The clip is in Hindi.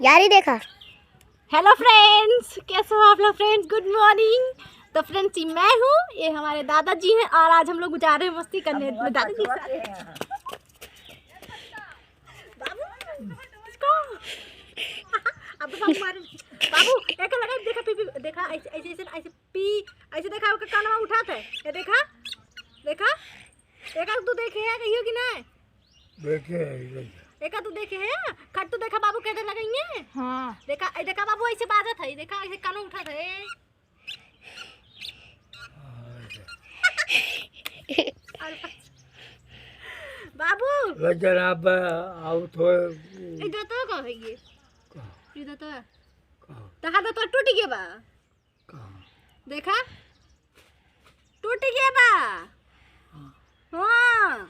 यार ही देखा। हेलो फ्रेंड्स, कैसे हो आप लोग फ्रेंड्स? Good morning. तो फ्रेंड्स ये मैं हूँ, ये हमारे दादाजी हैं और आज हम लोग जा रहे हैं मस्ती करने दादाजी के साथ। बाबू इसको अब बाबू एक लगा देखा पी देखा ऐसे ऐसे ऐसे ऐसे पी ऐसे देखा उसका कान में उठाता है। ये देखा देखा देखा तू देखे है कहियो कि नहीं देखे देखा तू देखे है खट तू देखा बाबू कैसे लगाएंगे। हाँ देखा देखा बाबू ऐसे बाजत है, देखा ऐसे कान उठा है। बाबू जनाब आउट हो इधर तो का है ये इधर तो तहा तो टूट गया बा। देखा टूट गया बा। हाँ